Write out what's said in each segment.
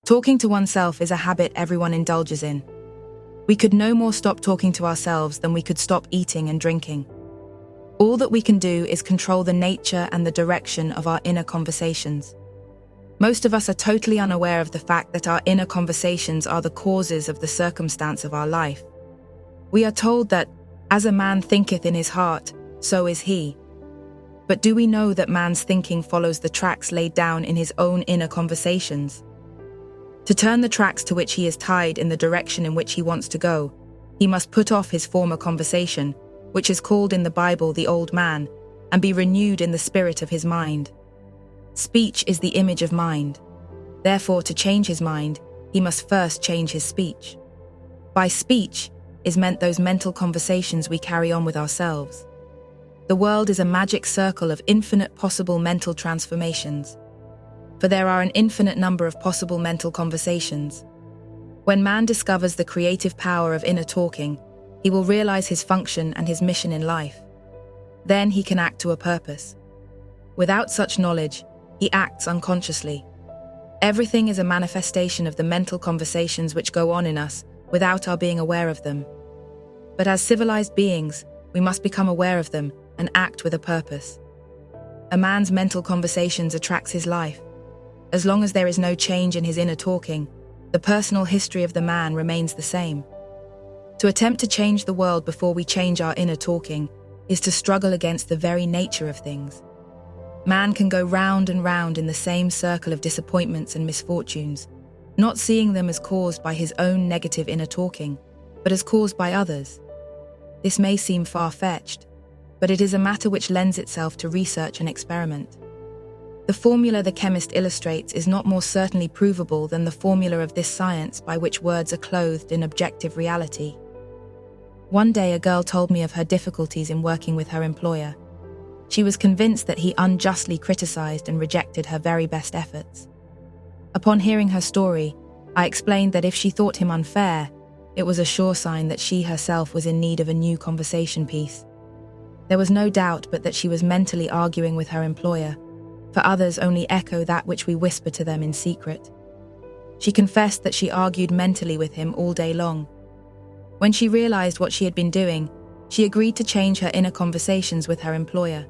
Talking to oneself is a habit everyone indulges in. We could no more stop talking to ourselves than we could stop eating and drinking. All that we can do is control the nature and the direction of our inner conversations. Most of us are totally unaware of the fact that our inner conversations are the causes of the circumstance of our life. We are told that, as a man thinketh in his heart, so is he. But do we know that man's thinking follows the tracks laid down in his own inner conversations? To turn the tracks to which he is tied in the direction in which he wants to go, he must put off his former conversation, which is called in the Bible the old man, and be renewed in the spirit of his mind. Speech is the image of mind. Therefore, to change his mind, he must first change his speech. By speech is meant those mental conversations we carry on with ourselves. The world is a magic circle of infinite possible mental transformations. For there are an infinite number of possible mental conversations. When man discovers the creative power of inner talking, he will realize his function and his mission in life. Then he can act to a purpose. Without such knowledge, he acts unconsciously. Everything is a manifestation of the mental conversations which go on in us without our being aware of them. But as civilized beings, we must become aware of them and act with a purpose. A man's mental conversations attracts his life. As long as there is no change in his inner talking, the personal history of the man remains the same. To attempt to change the world before we change our inner talking is to struggle against the very nature of things. Man can go round and round in the same circle of disappointments and misfortunes, not seeing them as caused by his own negative inner talking, but as caused by others. This may seem far-fetched, but it is a matter which lends itself to research and experiment. The formula the chemist illustrates is not more certainly provable than the formula of this science by which words are clothed in objective reality. One day a girl told me of her difficulties in working with her employer. She was convinced that he unjustly criticized and rejected her very best efforts. Upon hearing her story, I explained that if she thought him unfair, it was a sure sign that she herself was in need of a new conversation piece. There was no doubt but that she was mentally arguing with her employer, for others only echo that which we whisper to them in secret. She confessed that she argued mentally with him all day long. When she realized what she had been doing, she agreed to change her inner conversations with her employer.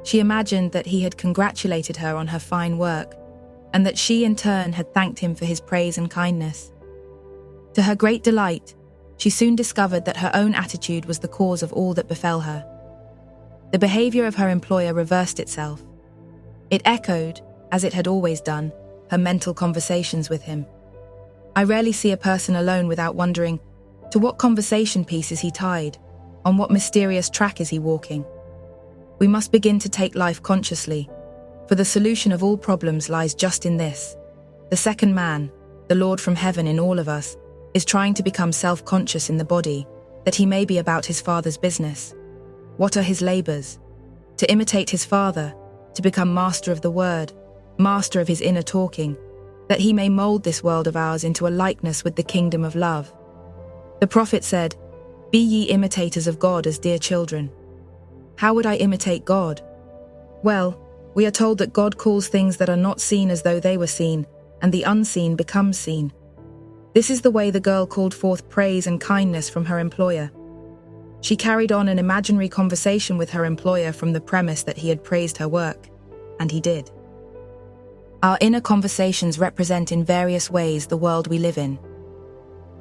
She imagined that he had congratulated her on her fine work, and that she in turn had thanked him for his praise and kindness. To her great delight, she soon discovered that her own attitude was the cause of all that befell her. The behavior of her employer reversed itself. It echoed, as it had always done, her mental conversations with him. I rarely see a person alone without wondering, to what conversation piece is he tied? On what mysterious track is he walking? We must begin to take life consciously, for the solution of all problems lies just in this. The second man, the Lord from heaven in all of us, is trying to become self-conscious in the body, that he may be about his Father's business. What are his labors? To imitate his Father, to become master of the word, master of his inner talking, that he may mold this world of ours into a likeness with the kingdom of love. The prophet said, "Be ye imitators of God as dear children." How would I imitate God? Well, we are told that God calls things that are not seen as though they were seen, and the unseen becomes seen. This is the way the girl called forth praise and kindness from her employer. She carried on an imaginary conversation with her employer from the premise that he had praised her work, and he did. Our inner conversations represent in various ways the world we live in.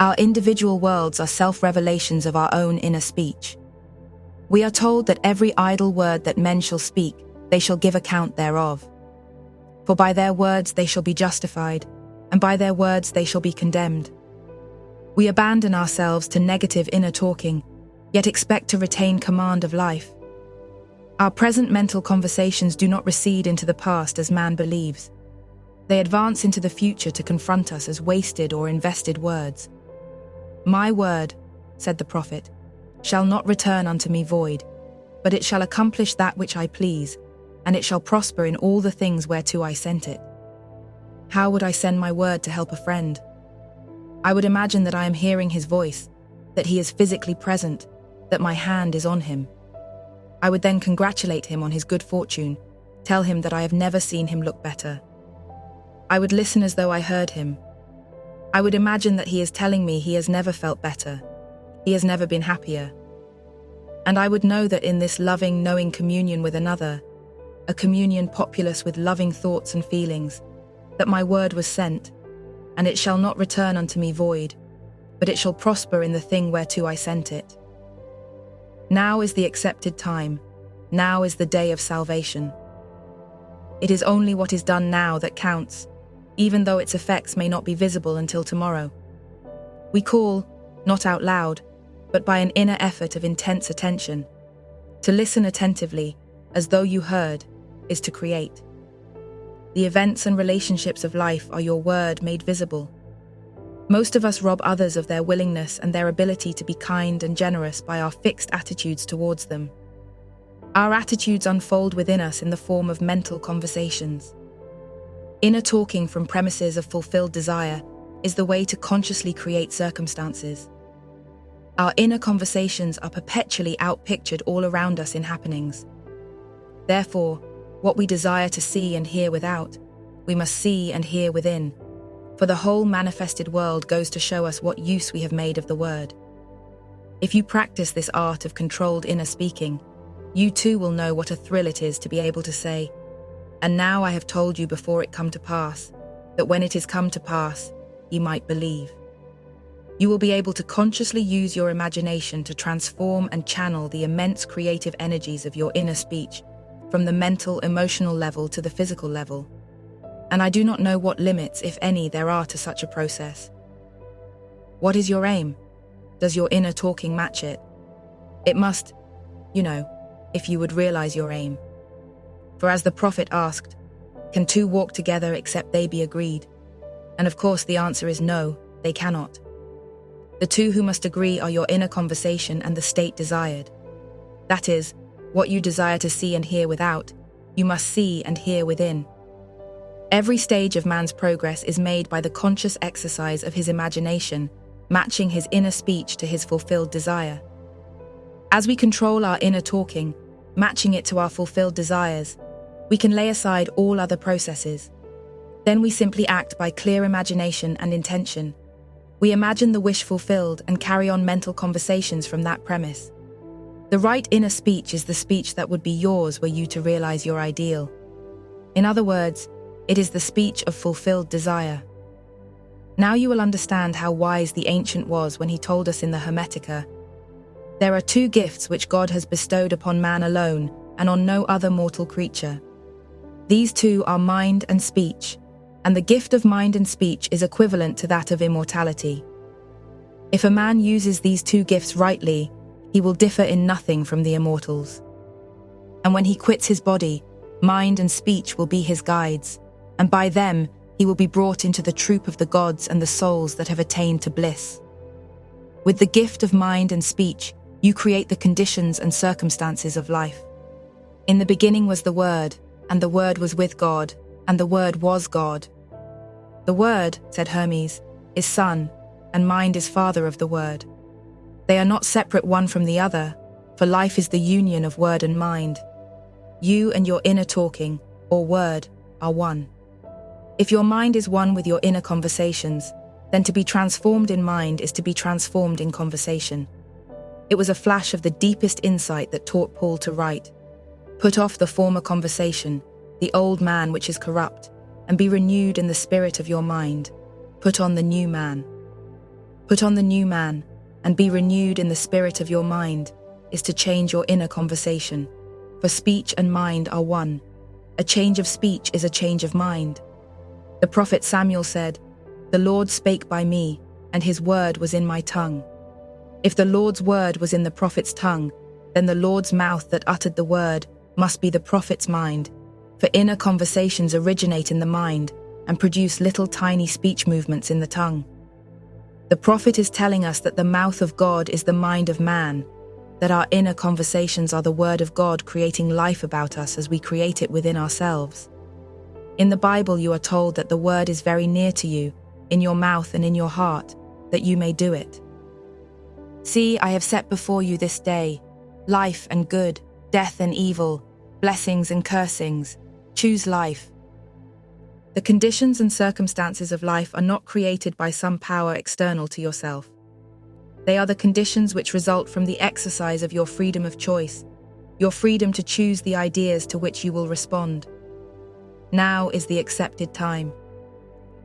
Our individual worlds are self-revelations of our own inner speech. We are told that every idle word that men shall speak, they shall give account thereof. For by their words they shall be justified, and by their words they shall be condemned. We abandon ourselves to negative inner talking, yet expect to retain command of life. Our present mental conversations do not recede into the past as man believes. They advance into the future to confront us as wasted or invested words. "My word," said the prophet, "shall not return unto me void, but it shall accomplish that which I please, and it shall prosper in all the things whereto I sent it." How would I send my word to help a friend? I would imagine that I am hearing his voice, that he is physically present, that my hand is on him. I would then congratulate him on his good fortune, tell him that I have never seen him look better. I would listen as though I heard him. I would imagine that he is telling me he has never felt better. He has never been happier. And I would know that in this loving, knowing communion with another, a communion populous with loving thoughts and feelings, that my word was sent, and it shall not return unto me void, but it shall prosper in the thing whereto I sent it. Now is the accepted time. Now is the day of salvation. It is only what is done now that counts, even though its effects may not be visible until tomorrow. We call, not out loud, but by an inner effort of intense attention. To listen attentively, as though you heard, is to create. The events and relationships of life are your word made visible. Most of us rob others of their willingness and their ability to be kind and generous by our fixed attitudes towards them. Our attitudes unfold within us in the form of mental conversations. Inner talking from premises of fulfilled desire is the way to consciously create circumstances. Our inner conversations are perpetually outpictured all around us in happenings. Therefore, what we desire to see and hear without, we must see and hear within, for the whole manifested world goes to show us what use we have made of the word. If you practice this art of controlled inner speaking, you too will know what a thrill it is to be able to say, "And now I have told you before it come to pass, that when it is come to pass, ye might believe." You will be able to consciously use your imagination to transform and channel the immense creative energies of your inner speech from the mental, emotional level to the physical level. And I do not know what limits, if any, there are to such a process. What is your aim? Does your inner talking match it? It must, if you would realize your aim. For as the prophet asked, can two walk together except they be agreed? And of course the answer is no, they cannot. The two who must agree are your inner conversation and the state desired. That is, what you desire to see and hear without, you must see and hear within. Every stage of man's progress is made by the conscious exercise of his imagination, matching his inner speech to his fulfilled desire. As we control our inner talking, matching it to our fulfilled desires, we can lay aside all other processes. Then we simply act by clear imagination and intention. We imagine the wish fulfilled and carry on mental conversations from that premise. The right inner speech is the speech that would be yours were you to realize your ideal. In other words, it is the speech of fulfilled desire. Now you will understand how wise the ancient was when he told us in the Hermetica, "There are two gifts which God has bestowed upon man alone and on no other mortal creature. These two are mind and speech, and the gift of mind and speech is equivalent to that of immortality. If a man uses these two gifts rightly, he will differ in nothing from the immortals. And when he quits his body, mind and speech will be his guides, and by them he will be brought into the troop of the gods and the souls that have attained to bliss. With the gift of mind and speech, you create the conditions and circumstances of life. In the beginning was the Word, and the Word was with God, and the Word was God. The Word, said Hermes, is Son, and mind is Father of the Word. They are not separate one from the other, for life is the union of word and mind. You and your inner talking, or word, are one. If your mind is one with your inner conversations, then to be transformed in mind is to be transformed in conversation. It was a flash of the deepest insight that taught Paul to write, "Put off the former conversation, the old man which is corrupt, and be renewed in the spirit of your mind. Put on the new man." Put on the new man, and be renewed in the spirit of your mind, is to change your inner conversation, for speech and mind are one. A change of speech is a change of mind. The prophet Samuel said, "The Lord spake by me, and his word was in my tongue." If the Lord's word was in the prophet's tongue, then the Lord's mouth that uttered the word must be the prophet's mind, for inner conversations originate in the mind and produce little tiny speech movements in the tongue. The prophet is telling us that the mouth of God is the mind of man, that our inner conversations are the word of God creating life about us as we create it within ourselves. In the Bible you are told that the word is very near to you, in your mouth and in your heart, that you may do it. "See, I have set before you this day, life and good, death and evil, blessings and cursings. Choose life." The conditions and circumstances of life are not created by some power external to yourself. They are the conditions which result from the exercise of your freedom of choice, your freedom to choose the ideas to which you will respond. Now is the accepted time.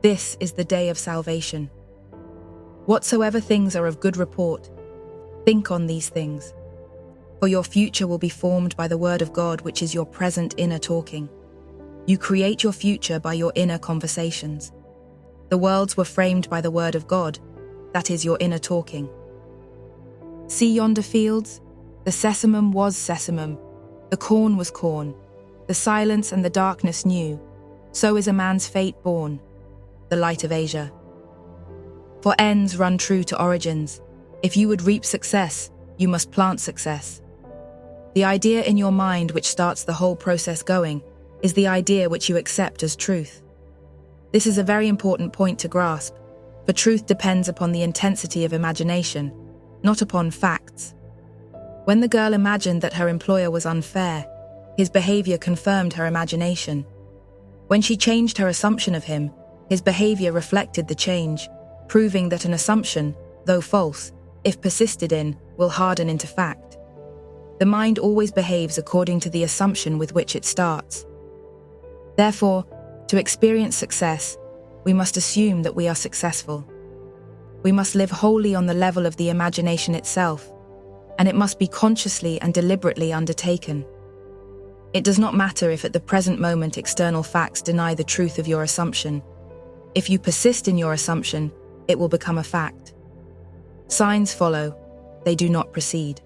This is the day of salvation. Whatsoever things are of good report, think on these things. For your future will be formed by the word of God, which is your present inner talking. You create your future by your inner conversations. The worlds were framed by the word of God, that is your inner talking. See yonder fields? The sesamum was sesamum, the corn was corn, the silence and the darkness knew. So is a man's fate born, the light of Asia. For ends run true to origins. If you would reap success, you must plant success. The idea in your mind which starts the whole process going is the idea which you accept as truth. This is a very important point to grasp, for truth depends upon the intensity of imagination, not upon facts. When the girl imagined that her employer was unfair, his behavior confirmed her imagination. When she changed her assumption of him, his behavior reflected the change, proving that an assumption, though false, if persisted in, will harden into fact. The mind always behaves according to the assumption with which it starts. Therefore, to experience success, we must assume that we are successful. We must live wholly on the level of the imagination itself, and it must be consciously and deliberately undertaken. It does not matter if at the present moment external facts deny the truth of your assumption. If you persist in your assumption, it will become a fact. Signs follow, they do not precede.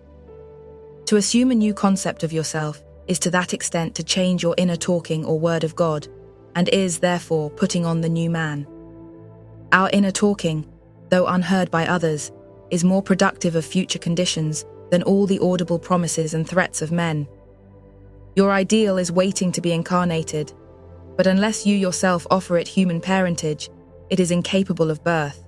To assume a new concept of yourself is to that extent to change your inner talking or word of God, and is, therefore, putting on the new man. Our inner talking, though unheard by others, is more productive of future conditions than all the audible promises and threats of men. Your ideal is waiting to be incarnated, but unless you yourself offer it human parentage, it is incapable of birth.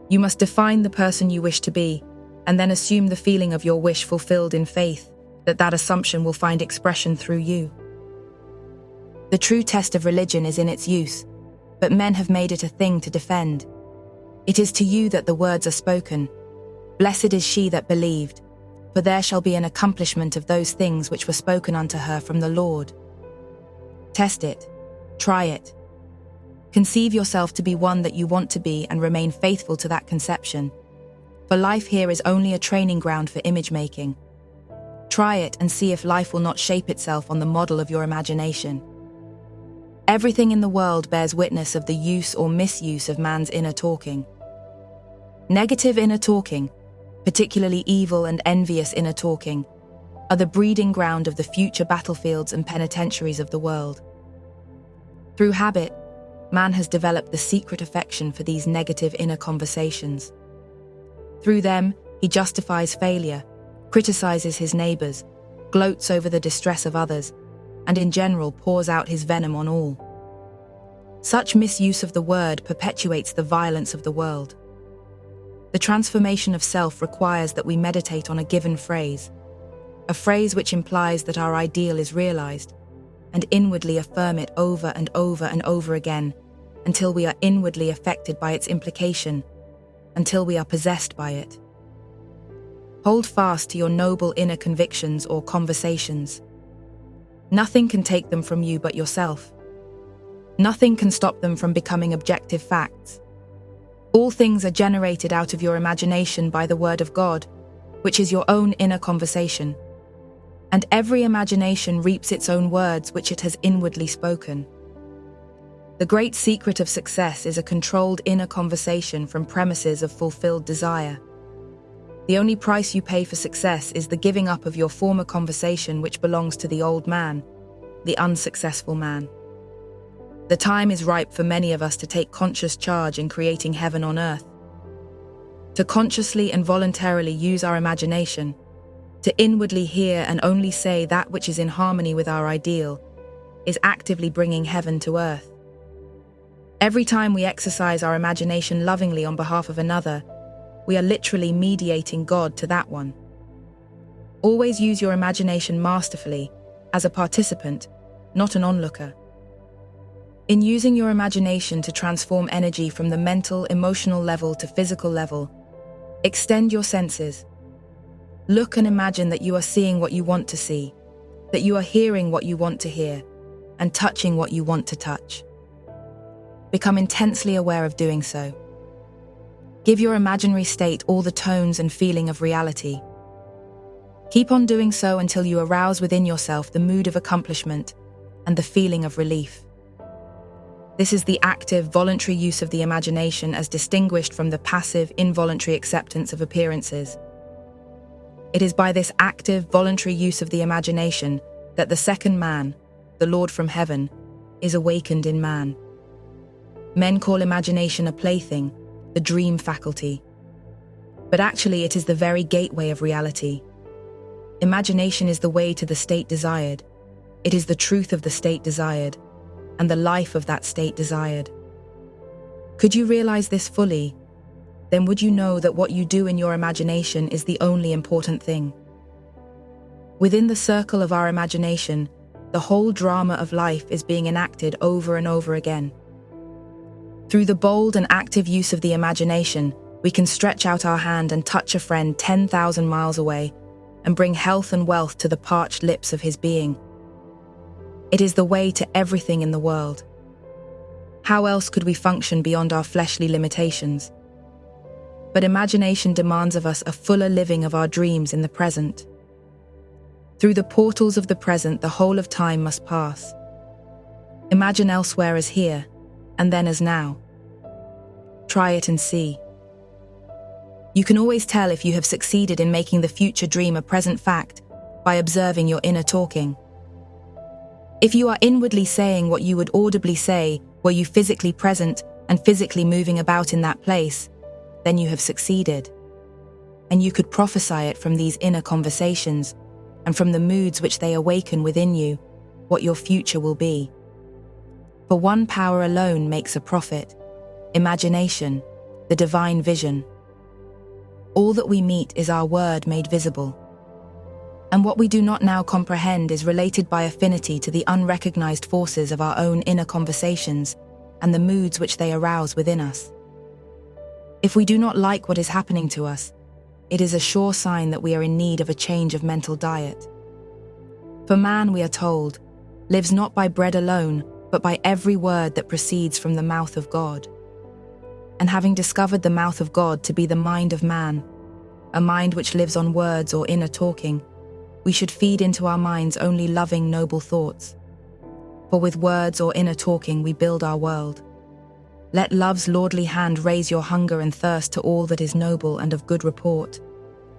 You must define the person you wish to be, and then assume the feeling of your wish fulfilled in faith that that assumption will find expression through you. The true test of religion is in its use, but men have made it a thing to defend. It is to you that the words are spoken. Blessed is she that believed, for there shall be an accomplishment of those things which were spoken unto her from the Lord. Test it, try it. Conceive yourself to be one that you want to be and remain faithful to that conception. For life here is only a training ground for image making. Try it and see if life will not shape itself on the model of your imagination. Everything in the world bears witness of the use or misuse of man's inner talking. Negative inner talking, particularly evil and envious inner talking, are the breeding ground of the future battlefields and penitentiaries of the world. Through habit, man has developed the secret affection for these negative inner conversations. Through them, he justifies failure, criticizes his neighbors, gloats over the distress of others, and in general pours out his venom on all. Such misuse of the word perpetuates the violence of the world. The transformation of self requires that we meditate on a given phrase, a phrase which implies that our ideal is realized, and inwardly affirm it over and over and over again, until we are inwardly affected by its implication, until we are possessed by it. Hold fast to your noble inner convictions or conversations. Nothing can take them from you but yourself. Nothing can stop them from becoming objective facts. All things are generated out of your imagination by the word of God, which is your own inner conversation. And every imagination reaps its own words which it has inwardly spoken. The great secret of success is a controlled inner conversation from premises of fulfilled desire. The only price you pay for success is the giving up of your former conversation which belongs to the old man, the unsuccessful man. The time is ripe for many of us to take conscious charge in creating heaven on earth. To consciously and voluntarily use our imagination, to inwardly hear and only say that which is in harmony with our ideal, is actively bringing heaven to earth. Every time we exercise our imagination lovingly on behalf of another, we are literally mediating God to that one. Always use your imagination masterfully, as a participant, not an onlooker. In using your imagination to transform energy from the mental, emotional level to physical level, extend your senses. Look and imagine that you are seeing what you want to see, that you are hearing what you want to hear, and touching what you want to touch. Become intensely aware of doing so. Give your imaginary state all the tones and feeling of reality. Keep on doing so until you arouse within yourself the mood of accomplishment and the feeling of relief. This is the active, voluntary use of the imagination as distinguished from the passive, involuntary acceptance of appearances. It is by this active, voluntary use of the imagination that the second man, the Lord from heaven, is awakened in man. Men call imagination a plaything, the dream faculty. But actually it is the very gateway of reality. Imagination is the way to the state desired. It is the truth of the state desired, and the life of that state desired. Could you realize this fully? Then would you know that what you do in your imagination is the only important thing? Within the circle of our imagination, the whole drama of life is being enacted over and over again. Through the bold and active use of the imagination, we can stretch out our hand and touch a friend 10,000 miles away and bring health and wealth to the parched lips of his being. It is the way to everything in the world. How else could we function beyond our fleshly limitations? But imagination demands of us a fuller living of our dreams in the present. Through the portals of the present, the whole of time must pass. Imagine elsewhere as here, and then as now. Try it and see. You can always tell if you have succeeded in making the future dream a present fact by observing your inner talking. If you are inwardly saying what you would audibly say were you physically present and physically moving about in that place, then you have succeeded. And you could prophesy it from these inner conversations and from the moods which they awaken within you, what your future will be. For one power alone makes a prophet, imagination, the divine vision. All that we meet is our word made visible. And what we do not now comprehend is related by affinity to the unrecognized forces of our own inner conversations and the moods which they arouse within us. If we do not like what is happening to us, it is a sure sign that we are in need of a change of mental diet. For man, we are told, lives not by bread alone, but by every word that proceeds from the mouth of God. And having discovered the mouth of God to be the mind of man, a mind which lives on words or inner talking, we should feed into our minds only loving, noble thoughts. For with words or inner talking we build our world. Let love's lordly hand raise your hunger and thirst to all that is noble and of good report,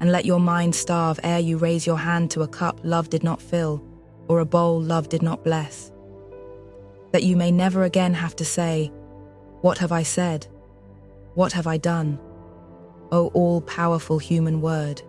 and let your mind starve ere you raise your hand to a cup love did not fill, or a bowl love did not bless. That you may never again have to say, "What have I said? What have I done?" O all-powerful human word.